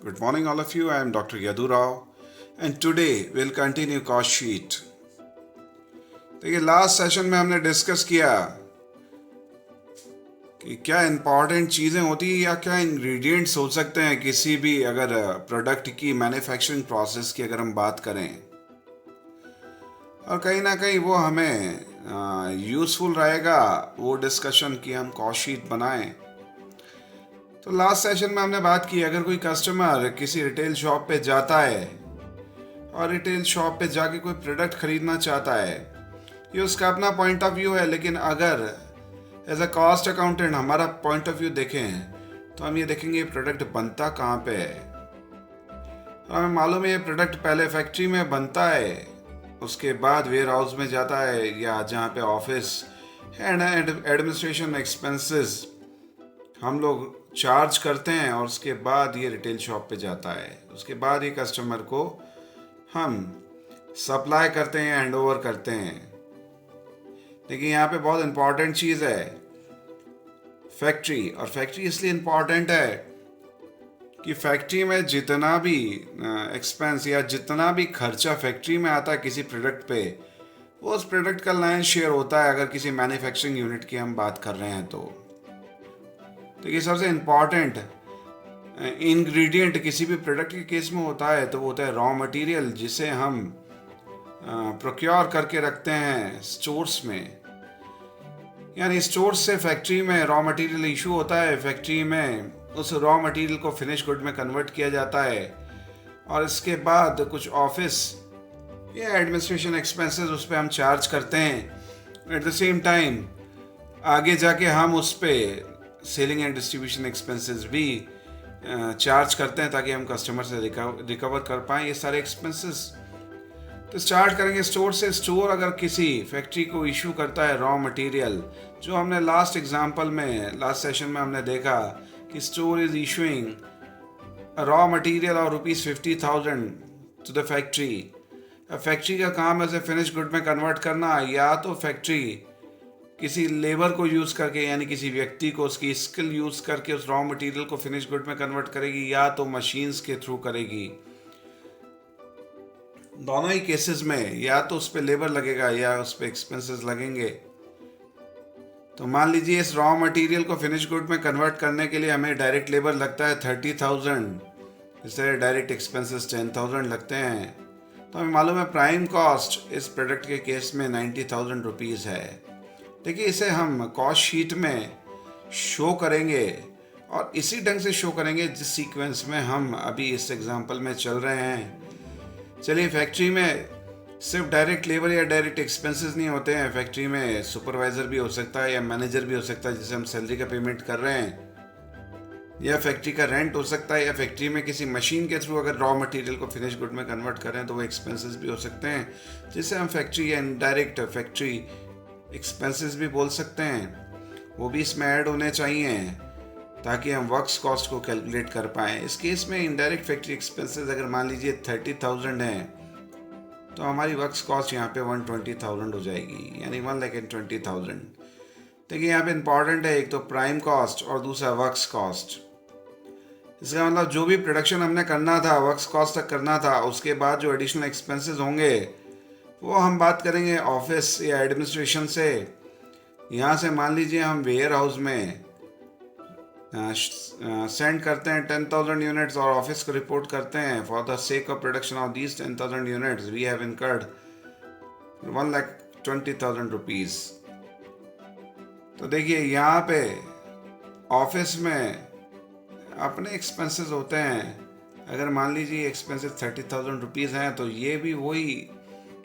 Good morning, all of you. I am Dr. Yadu Rao, and today we'll continue cost sheet. देखिए last session में हमने discuss किया कि क्या important चीज़ें होती हैं या क्या इंग्रेडिएंट्स हो सकते हैं किसी भी अगर प्रोडक्ट की मैन्युफैक्चरिंग प्रोसेस की अगर हम बात करें, और कहीं ना कहीं वो हमें यूज़फुल रहेगा वो डिस्कशन कि हम कॉस्ट शीट बनाएं। तो लास्ट सेशन में हमने बात की अगर कोई कस्टमर किसी रिटेल शॉप पे जाता है और रिटेल शॉप पे जाके कोई प्रोडक्ट खरीदना चाहता है, ये उसका अपना पॉइंट ऑफ व्यू है, लेकिन अगर एज अ कॉस्ट अकाउंटेंट हमारा पॉइंट ऑफ व्यू देखें तो हम ये देखेंगे ये प्रोडक्ट बनता कहाँ पे है। और हमें मालूम है ये प्रोडक्ट पहले फैक्ट्री में बनता है, उसके बाद वेयर हाउस में जाता है या जहाँ पे ऑफिस एंड एडमिनिस्ट्रेशन एक्सपेंसेस हम लोग चार्ज करते हैं, और उसके बाद ये रिटेल शॉप पे जाता है। उसके बाद ये कस्टमर को हम सप्लाई करते हैं, हैंड ओवर करते हैं। लेकिन यहाँ पे बहुत इंपॉर्टेंट चीज़ है फैक्ट्री, और फैक्ट्री इसलिए इम्पॉर्टेंट है कि फैक्ट्री में जितना भी एक्सपेंस या जितना भी खर्चा फैक्ट्री में आता है किसी प्रोडक्ट पे, वो उस प्रोडक्ट का लाइन शेयर होता है अगर किसी मैन्युफैक्चरिंग यूनिट की हम बात कर रहे हैं तो। ये सबसे इम्पॉर्टेंट इंग्रेडिएंट किसी भी प्रोडक्ट के केस में होता है तो वो होता है रॉ मटेरियल, जिसे हम प्रोक्योर करके रखते हैं स्टोर्स में। यानी स्टोर्स से फैक्ट्री में रॉ मटेरियल इशू होता है, फैक्ट्री में उस रॉ मटेरियल को फिनिश गुड में कन्वर्ट किया जाता है, और इसके बाद कुछ ऑफिस या एडमिनिस्ट्रेशन एक्सपेंसेस उस पर हम चार्ज करते हैं। एट द सेम टाइम आगे जाके हम उस पर सेलिंग एंड डिस्ट्रीब्यूशन एक्सपेंसेस भी चार्ज करते हैं ताकि हम कस्टमर से रिकवर कर पाएँ ये सारे एक्सपेंसेस। तो स्टार्ट करेंगे स्टोर से। स्टोर अगर किसी फैक्ट्री को इशू करता है रॉ मटेरियल, जो हमने लास्ट एग्जांपल में लास्ट सेशन में हमने देखा कि store is issuing raw material और ₹50,000 टू द फैक्ट्री। फैक्ट्री का काम है उसे फिनिश गुड में कन्वर्ट करना, या तो फैक्ट्री किसी लेबर को यूज़ करके यानी किसी व्यक्ति को उसकी स्किल यूज़ करके उस रॉ मटेरियल को फिनिश गुड में कन्वर्ट करेगी, या तो मशीन्स के थ्रू करेगी। दोनों ही केसेस में या तो उस पर लेबर लगेगा या उस पर एक्सपेंसेस लगेंगे। तो मान लीजिए इस रॉ मटेरियल को फिनिश गुड में कन्वर्ट करने के लिए हमें डायरेक्ट लेबर लगता है 30,000, इस तरह डायरेक्ट एक्सपेंसेस 10,000 लगते हैं। तो हमें मालूम है प्राइम कॉस्ट इस प्रोडक्ट के केस में 90,000 रुपीज़ है। देखिए इसे हम कॉस्ट शीट में शो करेंगे, और इसी ढंग से शो करेंगे जिस सीक्वेंस में हम अभी इस एग्जांपल में चल रहे हैं। चलिए, फैक्ट्री में सिर्फ डायरेक्ट लेबर या डायरेक्ट एक्सपेंसेस नहीं होते हैं, फैक्ट्री में सुपरवाइज़र भी हो सकता है या मैनेजर भी हो सकता है जिसे हम सैलरी का पेमेंट कर रहे हैं, या फैक्ट्री का रेंट हो सकता है, या फैक्ट्री में किसी मशीन के थ्रू अगर रॉ मटेरियल को फिनिश गुड में कन्वर्ट कर रहे हैं तो वो एक्सपेंसेस भी हो सकते हैं, जिसे हम फैक्ट्री या इनडायरेक्ट फैक्ट्री एक्सपेंसेस भी बोल सकते हैं। वो भी इसमें ऐड होने चाहिए ताकि हम वर्क्स कॉस्ट को कैलकुलेट कर पाएँ। इस केस में इनडायरेक्ट फैक्ट्री एक्सपेंसेस अगर मान लीजिए 30,000 हैं तो हमारी वर्क्स कॉस्ट यहाँ पे 120,000 हो जाएगी, यानी 1,20,000। देखिए यहाँ पे इंपॉर्टेंट है एक तो प्राइम कॉस्ट और दूसरा वर्क्स कॉस्ट। इसका मतलब जो भी प्रोडक्शन हमने करना था वर्क्स कॉस्ट तक करना था, उसके बाद जो एडिशनल एक्सपेंसेस होंगे वो हम बात करेंगे ऑफिस या एडमिनिस्ट्रेशन से। यहाँ से मान लीजिए हम वेयर हाउस में सेंड करते हैं 10,000 यूनिट्स और ऑफिस को रिपोर्ट करते हैं for the sake of production of these 10,000 units we have incurred 1,20,000 rupees. तो देखिए यहाँ पे ऑफिस में अपने एक्सपेंसेस होते हैं। अगर मान लीजिए एक्सपेंसेस 30,000 रुपीज़ हैं तो ये भी वही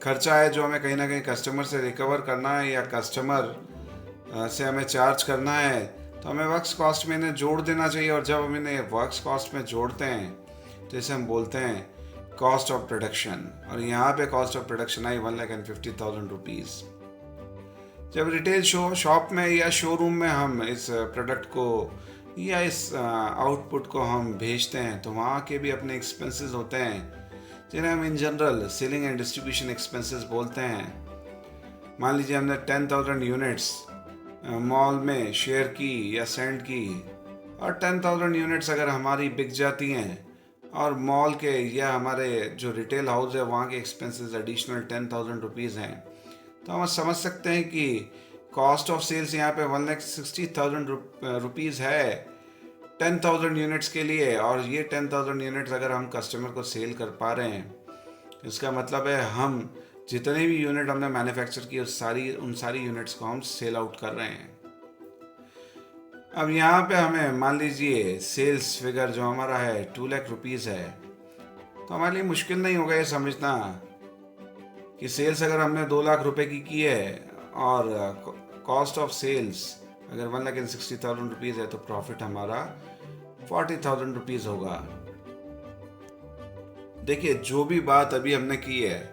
खर्चा है जो हमें कहीं ना कहीं कस्टमर से रिकवर करना है या कस्टमर से हमें चार्ज करना है, तो हमें वर्क्स कॉस्ट में इन्हें जोड़ देना चाहिए। और जब हम इन्हें वर्क्स कॉस्ट में जोड़ते हैं तो इसे हम बोलते हैं कॉस्ट ऑफ प्रोडक्शन, और यहाँ पे cost of production I 1,50,000 rupees. जब रिटेल शॉप में या शोरूम में हम इस प्रोडक्ट को या इस आउटपुट को हम भेजते हैं तो वहाँ के भी अपने एक्सपेंसेस होते हैं जिन्हें हम in general selling and distribution expenses बोलते हैं। मान लीजिए हमने 10,000 यूनिट्स मॉल में शेयर की या सेंड की, और 10,000 यूनिट्स अगर हमारी बिक जाती हैं और मॉल के या हमारे जो रिटेल हाउस है वहाँ के एक्सपेंसेस एडिशनल 10,000 रुपीज़ हैं, तो हम समझ सकते हैं कि कॉस्ट ऑफ सेल्स यहाँ पे 1,60,000 रुपीज़ है 10,000 यूनिट्स के लिए। और ये 10,000 यूनिट्स अगर हम कस्टमर को सेल कर पा रहे हैं, इसका मतलब है हम जितने भी यूनिट हमने मैन्युफैक्चर की उन सारी यूनिट्स को हम सेल आउट कर रहे हैं। अब यहाँ पे हमें मान लीजिए सेल्स फिगर जो हमारा है 2 लाख रुपीज़ है, तो हमारे लिए मुश्किल नहीं होगा ये समझना कि सेल्स अगर हमने 2 लाख रुपए की है और कॉस्ट ऑफ सेल्स अगर 1,60,000 रुपीज़ है, तो प्रॉफिट हमारा 40,000 रुपीज़ होगा। देखिए, जो भी बात अभी हमने की है,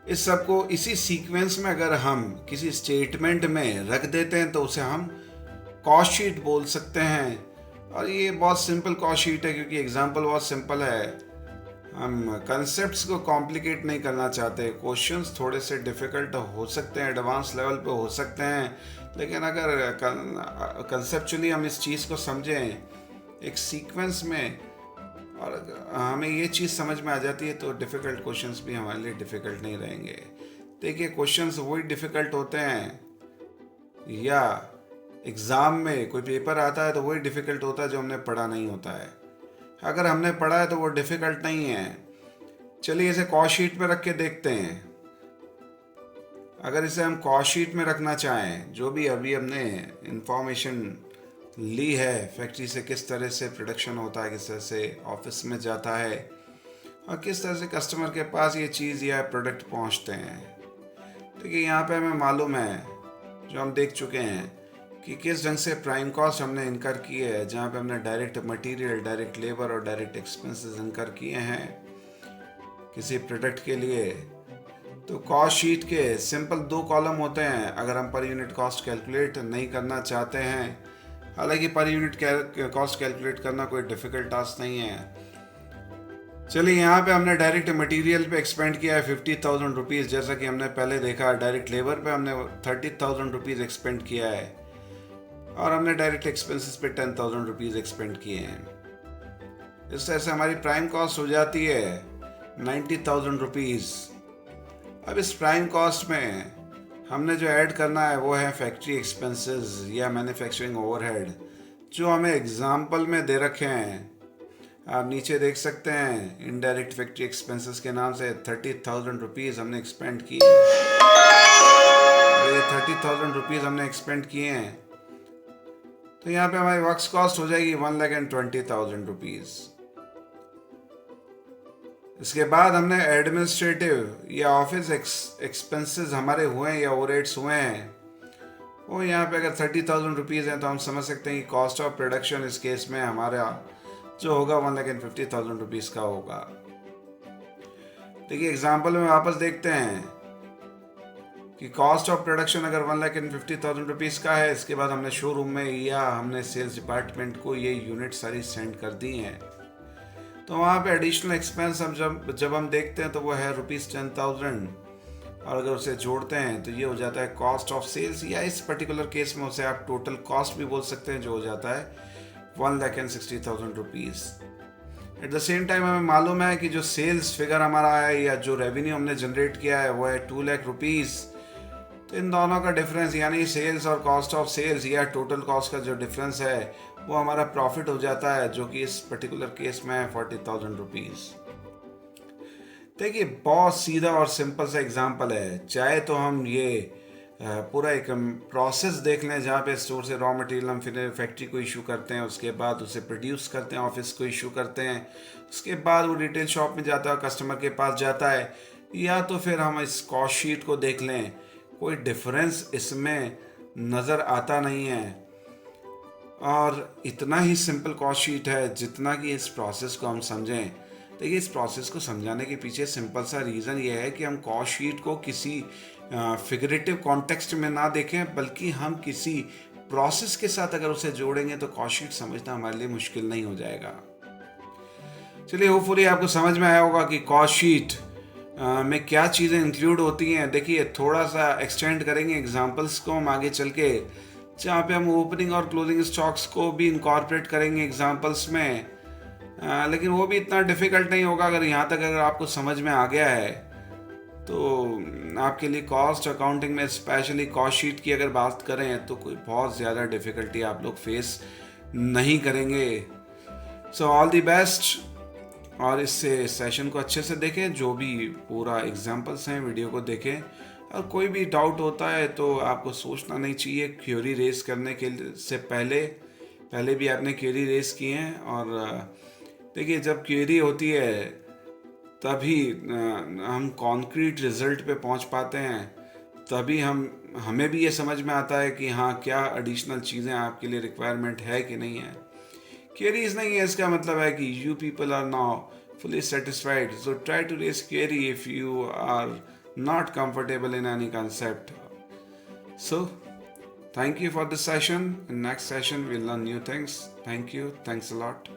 इस सब को इसी सीक्वेंस में अगर हम किसी स्टेटमेंट में रख देते हैं तो उसे हम कॉस्ट शीट बोल सकते हैं। और ये बहुत सिंपल कॉस्ट शीट है क्योंकि एग्जांपल बहुत सिंपल है। हम कंसेप्ट्स को कॉम्प्लिकेट नहीं करना चाहते। क्वेश्चंस थोड़े से डिफ़िकल्ट हो सकते हैं, एडवांस लेवल पे हो सकते हैं, लेकिन अगर कंसेप्चुअली हम इस चीज़ को समझें एक सीक्वेंस में और हमें ये चीज़ समझ में आ जाती है, तो डिफ़िकल्ट क्वेश्चंस भी हमारे लिए डिफ़िकल्ट नहीं रहेंगे। देखिए, क्वेश्चंस वही डिफ़िकल्ट होते हैं या एग्ज़ाम में कोई पेपर आता है तो वही डिफ़िकल्ट होता है जो हमने पढ़ा नहीं होता है। अगर हमने पढ़ा है तो वो डिफ़िकल्ट नहीं है। चलिए इसे कॉस्ट शीट में रख के देखते हैं। अगर इसे हम कॉस्ट शीट में रखना चाहें, जो भी अभी हमने इंफॉर्मेशन ली है फैक्ट्री से, किस तरह से प्रोडक्शन होता है, किस तरह से ऑफिस में जाता है और किस तरह से कस्टमर के पास ये चीज़ या प्रोडक्ट पहुंचते हैं। देखिए, यहाँ पे हमें मालूम है, जो हम देख चुके हैं कि किस ढंग से प्राइम कॉस्ट हमने इनकर की है, जहाँ पे हमने डायरेक्ट मटेरियल, डायरेक्ट लेबर और डायरेक्ट एक्सपेंसेस इनकर किए हैं किसी प्रोडक्ट के लिए। तो कॉस्ट शीट के सिंपल 2 कॉलम होते हैं अगर हम पर यूनिट कॉस्ट कैलकुलेट नहीं करना चाहते हैं। हालांकि पर यूनिट कॉस्ट कैलकुलेट करना कोई डिफ़िकल्ट टास्क नहीं है। चलिए, यहाँ पे हमने डायरेक्ट मटेरियल पे एक्सपेंड किया है 50,000 रुपीज़, जैसा कि हमने पहले देखा। डायरेक्ट लेबर पे हमने 30,000 रुपीज़ एक्सपेंड किया है और हमने डायरेक्ट एक्सपेंसेस पे 10,000 रुपीज़ एक्सपेंड किए हैं। इस तरह से हमारी प्राइम कॉस्ट हो जाती है 90,000 रुपीज़। अब इस प्राइम कॉस्ट में हमने जो ऐड करना है वो है फैक्ट्री एक्सपेंसेस या मैन्युफैक्चरिंग ओवरहेड, जो हमें एग्जाम्पल में दे रखे हैं। आप नीचे देख सकते हैं, इनडायरेक्ट फैक्ट्री एक्सपेंसेस के नाम से 30,000 रुपीज़ हमने एक्सपेंड किए हैं। ये 30,000 रुपीज़ हमने एक्सपेंड किए हैं, तो यहाँ पे हमारी वर्क्स कॉस्ट हो जाएगी 1,20,000 रुपीज़। इसके बाद हमने एडमिनिस्ट्रेटिव या ऑफिस एक्सपेंसेस हमारे हुए हैं या ओवरहेड्स हुए हैं, वो यहाँ पे अगर 30,000 रुपीज़ हैं, तो हम समझ सकते हैं कि कॉस्ट ऑफ प्रोडक्शन इस केस में हमारा जो होगा 1,50,000 रुपीज़ का होगा। देखिए, एग्जाम्पल में वापस देखते हैं कि कॉस्ट ऑफ प्रोडक्शन अगर 1,50,000 रुपीज़ का है, इसके बाद हमने शोरूम में या हमने सेल्स डिपार्टमेंट को ये यूनिट सारी सेंड कर दी हैं, तो वहाँ पे एडिशनल एक्सपेंस हम जब हम देखते हैं तो वो है ₹10,000, और अगर उसे जोड़ते हैं तो ये हो जाता है कॉस्ट ऑफ सेल्स, या इस पर्टिकुलर केस में उसे आप टोटल कॉस्ट भी बोल सकते हैं, जो हो जाता है 1,60,000 rupees. At the same time हमें मालूम है कि जो सेल्स फिगर हमारा है या जो रेवेन्यू हमने जनरेट किया है वो है 2 लाख रुपीज़। तो इन दोनों का डिफरेंस यानी सेल्स और कॉस्ट ऑफ सेल्स या टोटल कॉस्ट का जो डिफरेंस है वो हमारा प्रॉफिट हो जाता है, जो कि इस पर्टिकुलर केस में है 40,000 रुपीज़। देखिए, बहुत सीधा और सिंपल सा एग्जांपल है। चाहे तो हम ये पूरा एक प्रोसेस देख लें जहाँ पे स्टोर से रॉ मटेरियल हम फिर फैक्ट्री को इशू करते हैं, उसके बाद उसे प्रोड्यूस करते हैं, ऑफिस को इशू करते हैं, उसके बाद वो रिटेल शॉप में जाता है, कस्टमर के पास जाता है, या तो फिर हम इस कॉस्ट शीट को देख लें, कोई डिफरेंस इसमें नज़र आता नहीं है। और इतना ही सिंपल कॉस्ट शीट है जितना कि इस प्रोसेस को हम समझें। देखिए, इस प्रोसेस को समझाने के पीछे सिंपल सा रीज़न ये है कि हम कॉस्ट शीट को किसी फिगरेटिव कॉन्टेक्स्ट में ना देखें, बल्कि हम किसी प्रोसेस के साथ अगर उसे जोड़ेंगे तो कॉस्ट शीट समझना हमारे लिए मुश्किल नहीं हो जाएगा। चलिए, होपफुली आपको समझ में आया होगा कि कॉस्ट शीट में क्या चीज़ें इंक्लूड होती हैं। देखिए, थोड़ा सा एक्सटेंड करेंगे एग्जांपल्स को हम आगे चल के, जहाँ पे हम ओपनिंग और क्लोजिंग स्टॉक्स को भी इनकॉर्पोरेट करेंगे एग्जांपल्स में। लेकिन वो भी इतना डिफ़िकल्ट नहीं होगा अगर यहाँ तक अगर आपको समझ में आ गया है तो आपके लिए कॉस्ट अकाउंटिंग में स्पेशली कॉस्ट शीट की अगर बात करें तो कोई बहुत ज़्यादा डिफ़िकल्टी आप लोग फेस नहीं करेंगे। सो ऑल द बेस्ट, और इससे सेशन को अच्छे से देखें, जो भी पूरा एग्जांपल्स हैं वीडियो को देखें, और कोई भी डाउट होता है तो आपको सोचना नहीं चाहिए क्वेरी रेस करने के से पहले पहले भी आपने क्वेरी रेस की हैं। और देखिए जब क्वेरी होती है तभी हम कॉन्क्रीट रिजल्ट पे पहुंच पाते हैं, तभी हमें भी ये समझ में आता है कि हाँ क्या एडिशनल चीज़ें आपके लिए रिक्वायरमेंट है कि नहीं है। क्वेरीज नहीं है इसका मतलब है कि you people are now fully satisfied, so try to raise query if you are not comfortable in any concept. So thank you for this session. In next session we'll learn new things. Thank you, thanks a lot.